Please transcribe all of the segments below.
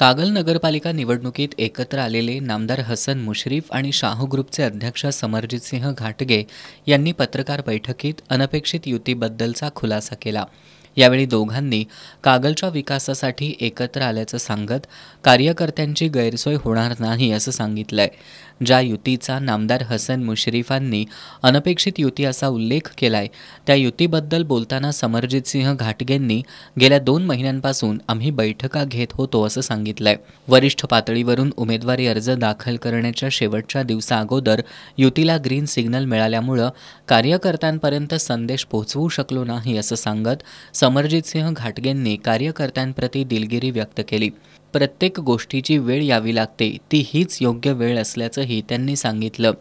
कागल नगरपालिका निवडणुकीत एकत्र आलेले नामदार हसन मुश्रीफ आणि शाहू ग्रुपचे अध्यक्ष समरजितसिंह घाटगे यांनी पत्रकार बैठकीत अनपेक्षित युतीबद्दलचा खुलासा केला। यावेळी दोघांनी कागलच्या विकासासाठी एकत्र आल्याचं सांगत कार्यकर्त्यांची गैरसोय होणार नाही असं सांगितलंय। ज्या युतीचा नामदार हसन मुश्रीफांनी अनपेक्षित युती असा उल्लेख केलाय त्या युतीबद्दल बोलताना समरजितसिंह घाटगेंनी गेल्या 2 महिन्यांपासून आम्ही बैठका घेत होतो असं सांगितलंय। वरिष्ठ पातळीवरून उमेदवारी अर्ज दाखल करण्याच्या शेवटच्या दिवसाअगोदर युतीला ग्रीन सिग्नल मिळाल्यामुळे कार्यकर्त्यांपर्यंत संदेश पोहोचवू शकलो नाही असं सांगत समरजितसिंह घाटगेंनी कार्यकर्त्यांप्रती दिलगिरी व्यक्त केली। प्रत्येक गोष्टीची वेळ यावी लागते, ती हीच योग्य वेळ असल्याचंही त्यांनी सांगितलं।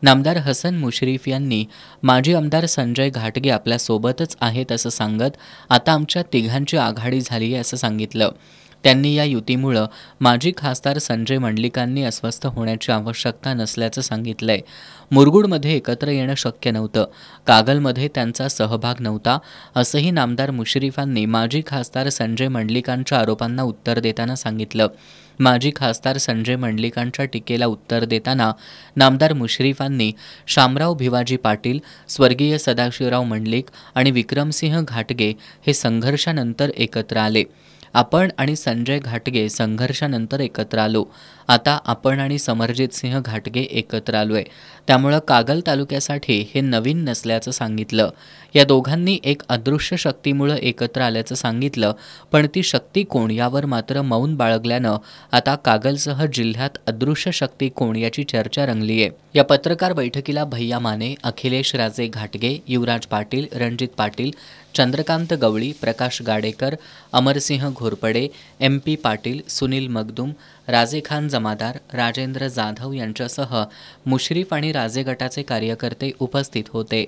नामदार हसन मुश्रीफ यांनी माजी आमदार संजय घाटगे आपल्या सोबतच आहेत असं सांगत आता आमच्या तिघांची आघाडी झाली आहे असं सांगितलं। त्यांनी या युतीमुळे माजी खासदार संजय मंडलिकांनी अस्वस्थ होण्याची आवश्यकता नसल्याचं सांगितलंय। मुरगुडमध्ये एकत्र येणं शक्य नव्हतं, कागलमध्ये त्यांचा सहभाग नव्हता असंही नामदार मुश्रीफांनी माजी खासदार संजय मंडलिकांच्या आरोपांना उत्तर देताना सांगितलं। माजी खासदार संजय मंडलिकांच्या टीकेला उत्तर देताना नामदार मुश्रीफांनी शामराव भिवाजी पाटील, स्वर्गीय सदाशिवराव मंडलिक आणि विक्रमसिंह घाटगे हे संघर्षानंतर एकत्र आले। आपण आणि संजय घाटगे संघर्षानंतर एकत्र आलो, आता आपण आणि समरजितसिंह घाटगे एकत्र आलोय, त्यामुळे कागल तालुक्यासाठी हे नवीन नसल्याचं सांगितलं। या दोघांनी एक अदृश्य शक्तीमुळे एकत्र आल्याचं सांगितलं, पण ती शक्ती कोण यावर मात्र मौन बाळगल्यानं आता कागलसह जिल्ह्यात अदृश्य शक्ती कोण याची चर्चा रंगली आहे। या पत्रकार बैठकीला भैया माने, अखिलेश राजे घाटगे, युवराज पाटील, रणजित पाटील, चंद्रकांत गवळी, प्रकाश गाडेकर, अमरसिंह घोरपडे, MP पाटील, सुनील मगदूम, राजेखान जमादार, राजेंद्र जाधव यांच्यासह मुश्रीफ आणि राजे गटाचे कार्यकर्ते उपस्थित होते।